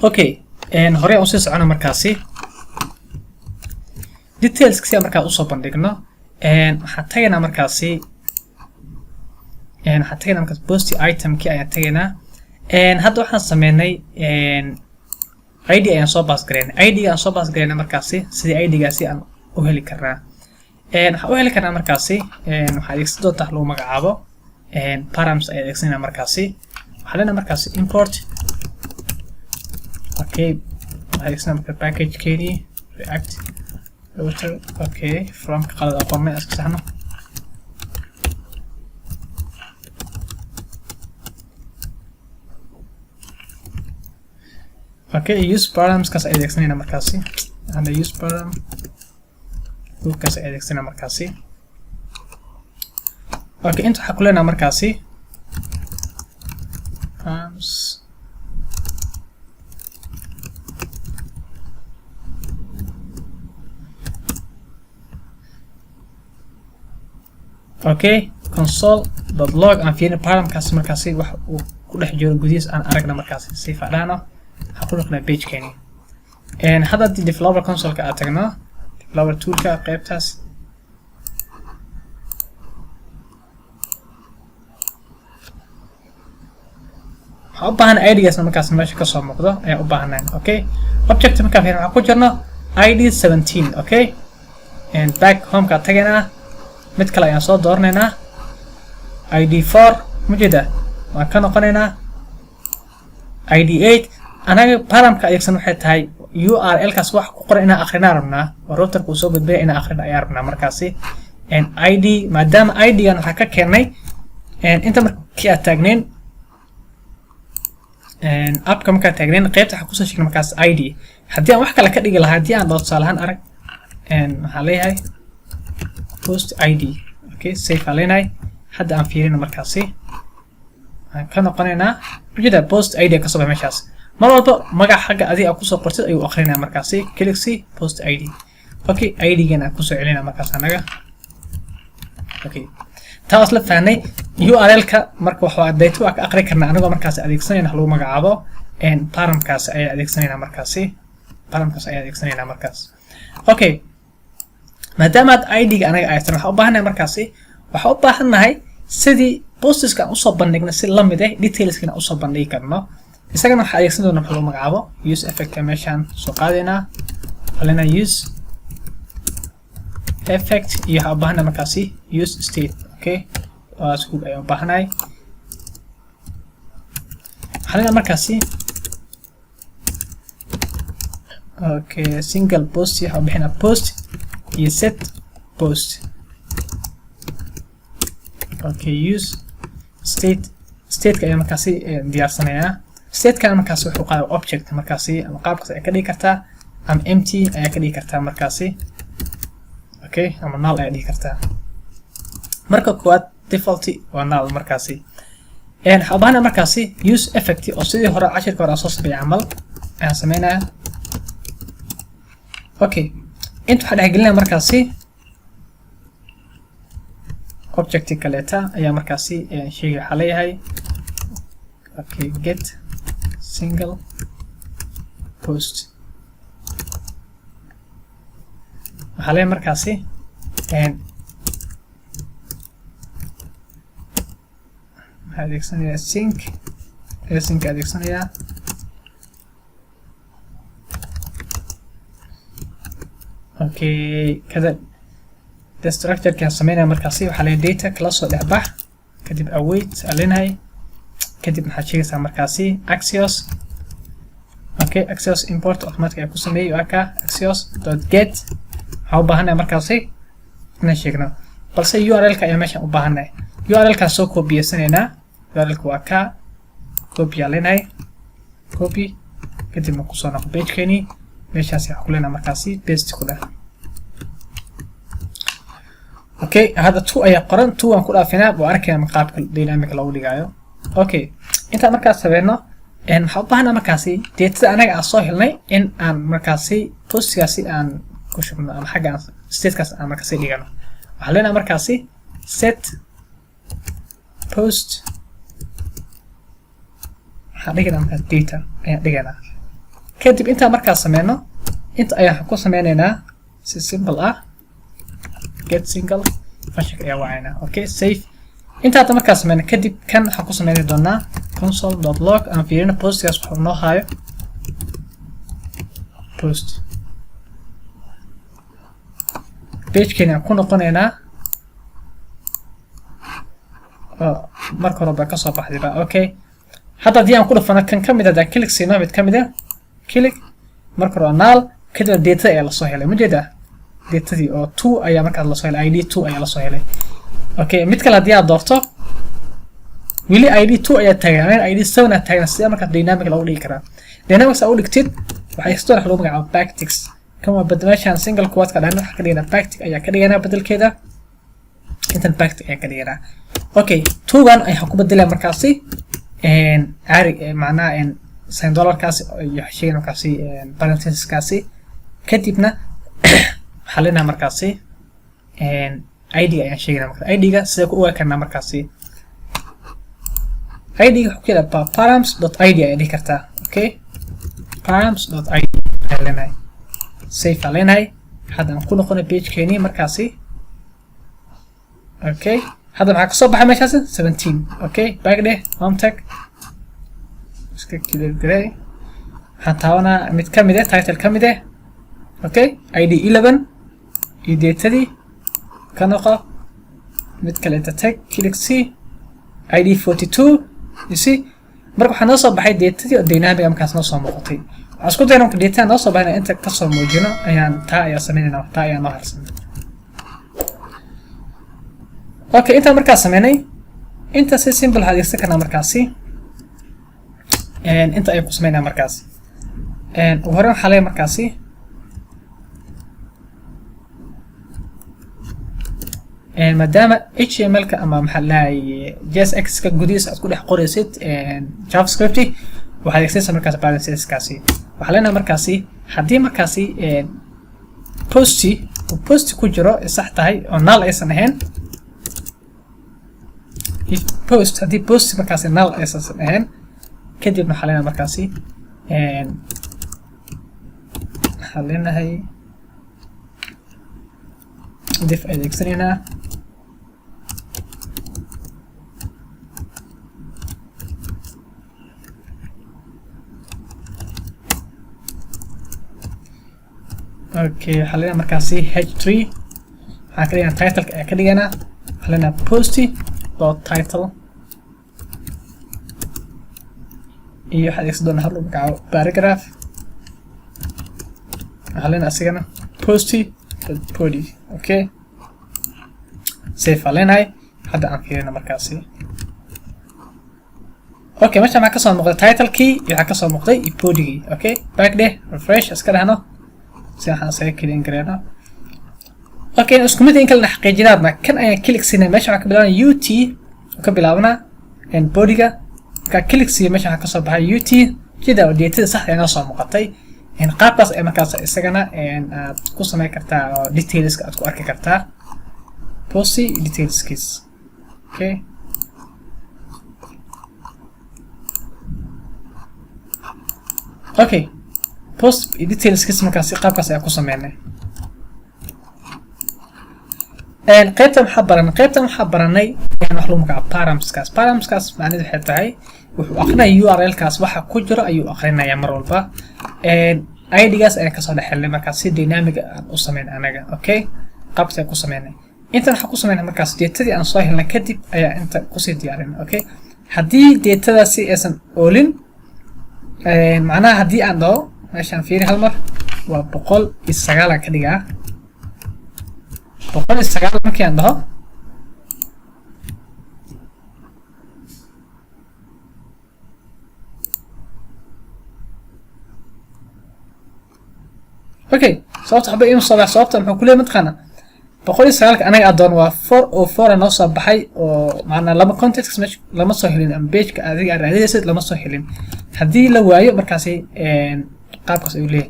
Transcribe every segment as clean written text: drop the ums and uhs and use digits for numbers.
okay hore aan soo socono markaasi details si aan markaa u soo bandhigno waxaan tagaynaa markaasi post item ki ayaan tagaynaa hadda waxaan sameynay ID ayaan soo pass gareynay ID aan soo pass gareynay markaasi sidii ID gaasi aan u heli karnaa waxaan u heli karnaa markaasi waxaa adeegsan doontaa lagu magacaabo params ay adeegsanayna markaasi waxaa leenahay markaasi import okay adeegsanayna marka package keeni react router okay from qalad aqoonay iska saxno okay use params kaas ay adeegsanayna markaasi and use param kaas ay adeegsanayna markaasi okay inta waxa ku leenahay markaasi params okay console.log aan fiirin paramkaas markaasi wax uu ku dhex jiro gudihiis aan aragna markaasi si faadhano waxa ku noqonaa page keeni hadda developer console ka tagno developer tool ka qaybtaas waxaan u baahan ID-gaas markaas meesha ka soo muuqdo ayaan u baahanayn okay object markaa fiirin waxaan ku jirno ID 17 okay back home ka tagaynaa mid kale ayaan soo dooranaynaa ID 4 mujida waan ka noqonaynaa ID 8 anaga paramka adeegsan waxay tahay URL kaas wax ku qoran inaan akhrina rabnaa oo routerka uu soo gudbay inaan akhrina ayaan rabnaa markaasi ID maadaama ID-gan waxaa ka keenay inta markii aad taagnayn appka markaa taagnayn qaybta waxaa kusoo sheegnay markaas ID haddii aan wax kale ka dhigi lahaa haddii aan dhowr tusaale ahaan arag waxaa leeyahay post ID okay save alenay hadda aan fiirino markaasi aan ka noqonaynaa wajida post ID ka soo baxay meeshaas mar walba magac xagga adiga aad ku soo qortid ayuu akhrinaa markaasi click si post ID okay ID-gan aan ku soo celinaa markaas anaga okay taas la fahnay URL ka marka waxa data waa ka akhri karnaa anagoo markaas adeegsanayna lagu magacaabo paramkaas ay adeegsanayna markaasi markaas okay maadaama ID-ga anaga aysan waxa u baahanahay markaasi waxa u baahanahay sidii postiska aan u soo bandhigno si la mid ah detailskana u soo bandhigi karno isagana waxa adeegsan doonaa waxa lagu magacaabo use effect meeshan soo qaadayna halena use effect iyo waxa u baahanahay markaasi use state okay waas ku ay u baahanahay halena markaasi okay single post waxa u bixina post you set post okay use state ka ayaa markaasi diyaarsanaya state ka markaasi wuxuu qaadaa object markaasi ama qaabkaas ay ka dhigi kartaa ama empty ayaa ka dhigi kartaa markaasi okay ama null ayaa dhigi kartaa marka koowaad default waa null markaasi waxa u baahanaa markaasi use effect oo sidii hore cashirka hore soo sameeyay camal ayaan sameynaya okay inta waxa dhexgelinaa markaasi object kaleeta ayaa markaasi shayga waxa leeyahay okay get single post waxa leeyahay markaasi waxaa adeegsanaya sync adeegsanaya okay kada structure kan sameynaa markaasi waxa la data kala soo dhexbax kadib await alinahay kadib maxaa sheegaysaa markaasi axios okay axios import automatic ay ku sameeyay aka axios.get waxa u baahanahay markaasi inaan sheegno balse URL ka ayaa meeshan u baahanahay URL ka soo copy-sanayna URL ka waa ka copy alinahay copy kadib ma ku soo noqo page keeni meeshaas waxa ku leenahay markaasi paste ku dhaaf okay hada 2 ayaa qoran 2 aan ku dhaafinaa oo arkayna qaabka dynamic lagu dhigayo okay inta markaas sameeyno waxa u baahanaa markaasi data anaga aan soo helnay in aan markaasi postkaasi aan ku shubno ama xagga statekaas aan markaasi dhigano waxa leenahay markaasi set post waxa dhigana markaas data ayaa dhigana kadib inta markaas sameeyno inta ayaan ku sameynaynaa si simple ah get single function ayaa wacayna okay save inta hadda markaas sameeyno kadib kan waxaan ku sameyn doonaa console.log aan fiirino postgaas wuxuu noo hayo post page keena ku noqonaynaa marka hore ba ka soo baxday okay hadda hadii aan ku dhafano kan kamid ah click siino mid kamid ah click marka hore null kadib data ayaa la soo helay ma jeedaa datadii oo 2 ayaa markaas la soo helay id 2 ayaa la soo helay okay mid kale hadii aad doorto wili id 2 ayaa taagan id 7 ayaa taagan sida markaas dynamic lagu dhigi karaa dynamics aad u dhigtid waxay soo xaloo magaca backticks kama badmeeshan single quote ka dhahan waxa ka dhigana backtick ayaa ka dhigana bedelkeeda intan backtick ayaa ka dhigana okay 2gan ayaa ku bedelay markaasi ari macnaa $1 kaasi iyo shaygan markaasi parenthesis kaasi kadibna waxaa leenahay markaasi id ayaan sheegnaa marka id-ga sida ku ogaan karnaa markaasi id-ga wuxuu ku yahay params.id ayaa dhihi kartaa okay params.id ayaa leenahay save ayaa leenahay hadda aan ku noqonay page-keenii markaasi okay hadda maxaa kasoo baxay meeshaasi 17 okay back dheh home tag iska clear garay waxaan taabanaa mid ka mid ah title ka mid ah okay id 11 iyo datadii ka noqo mid kale inta tag click c id 42 you see marka waxaa noo soo baxay datadii oo dynamic markaas noo soo muuqatay waxaan isku dayna marka data noo soo baxayna inta kasoo muujino ayaan taa ayaa sameynayna taa ayaa noo harsan okay inta markaas sameynay inta si simple waxaad adeegsan karnaa markaasi inta ayaan ku sameynaa markaas ugu horreyn waxaa leeyahay markaasi maadaama html-ka ama maxaa lahaye jsx-ka gudihiisa aad ku dhex qoraysid javascript waxaad adeegsanaysaa markaas parenthesis-kaasi waxaa leenahay markaasi haddii markaasi posti ku jiro sax tahay oo null aysan ahayn post haddii post markaasi null aysan ahayn kadibna waxaa leenahay markaasi waxaa leenahay dif adeegsanaynaa okay waxaa leenahay markaasi h3 waxaan ka dhiganaa title-ka ayaa ka dhiganaa waxaa leenahay posti.title iyo waxaad adeegsan doonaa hal magacaabo paragraph waxaa leenahay asigana posti.body okay save aa leenahay hadda aan fiirino markaasi okay meesha maxaa kasoo muuqday title-kii iyo waxaa kasoo muuqday iyo body-gii okay back dheh refresh iska dhahno si waxaan isaga kelin gareyno okay isku mid in kala xaqiijinaadna kan ayaan click siinay meesha waxaa ka bilaabana ut ka bilaabana body-ga ka click siiyo meesha waxaa kasoo baxay ut jida oo datada sax ay noo soo muuqatay qaabkaas ay markaas isagana aad ku sameyn kartaa oo detailska aad ku arki kartaa posti detailskiis okay okay post detailskiis markaas qaabkaas ayaa ku sameynay qaybta waxaa baranay wax lagu magacaabo paramskaas macnaheedu waxay tahay wuxuu aqrinaya url-kaas waxa ku jiro ayuu aqrinayaa mar walba id-gaas ayaan kasoo dhex helnay markaas si dynamic aan u sameyn anaga okay qaabkaas ayaan ku sameynay intan waxaan ku sameynay markaas datadii aan soo helnay kadib ayaa inta kusii diyaarinay okay haddii datadaasi aysan oolin macnaha haddii aan dhaho meeshaan fiiri hal mar waa 109 aan ka dhigaa 109 markii aan dhaho okay sababta xabay inuu soo baxo sababta muxuu ku leeyahay matqana 109 anaga adoon waa 404 noo soo baxay oo macna lama context mesh lama soo helin am page ka adiga raadinaysid lama soo helin hadii la waayo markaasi qaabkaas ay leeyahay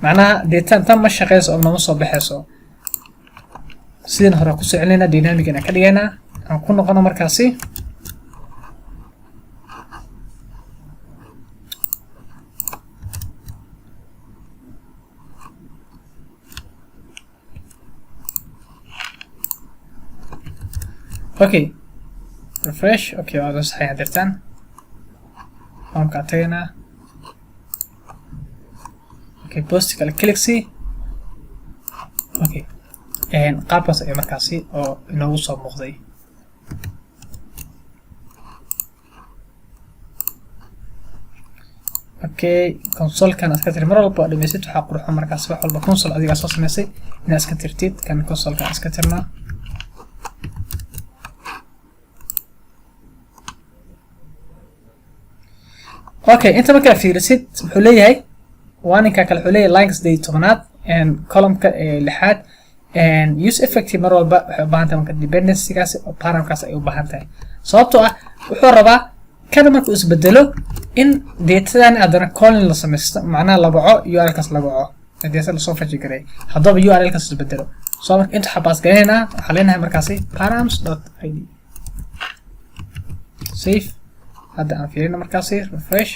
macnaha data tan ma shaqeyso oo nama soo baxayso sideen hore ku soo celinayna dynamic ana ka dhigayna aan ku noqono markaasi okay refresh okay waa la saxay hadirtaan homeka tagana okay post kale click see okay qaabkaas ay markaasi oo inoogu soo muuqday okay console kan iska tir mar walba dhamaysid waxa qurxo markaas wax walba console adiga soo sameysay inaad iska tirtid kan console kan iska tirna okay inta markaa fiirisid wuxuu leeyahay waaninka kale wuxuu leeyahay links day tobanaad column-ka lixaad use effective mar walba waxay u baahan tahay marka dependency-gaas oo paramkaas ay u baahan tahay sababtoo ah wuxuu rabaa kada marka uu isbedelo in datadan haddana colon la samaysto macnaha la baco url-kaas la baco data lasoo faji garay haddaba url-kaas isbedelo soo marka inta xabaas galeynaa waxaa leenahay markaasi params.id save hadda aan fiirino markaasi refresh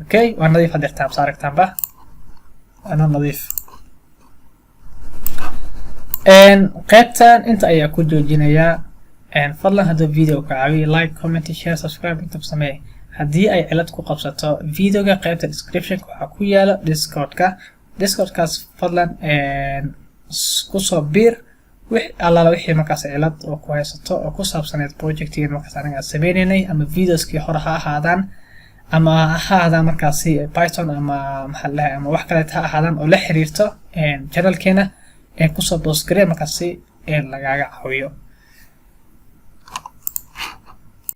okay waa nadiif hadirtaan bas aragtaanba waana nadiif qaybtan inta ayaa ku joojinayaa fadlan hadduu video ka caawiyo like comment share subscribe inta samee haddii ay cilad ku qabsato videoga qaybta description-ka waxaa ku yaala discordkaas fadlan kusoo biir allaala wixii markaas cilad oo ku haysato oo ku saabsaneed projectiga markaas anaga sameynaynay ama videoskii hore ha ahaadaan ama ha ahaadaan markaasi python ama maxaa la dhahay ama wax kale ha ahaadaan oo la xiriirto channelkeena kusoo post garee markaasi lagaaga caawiyo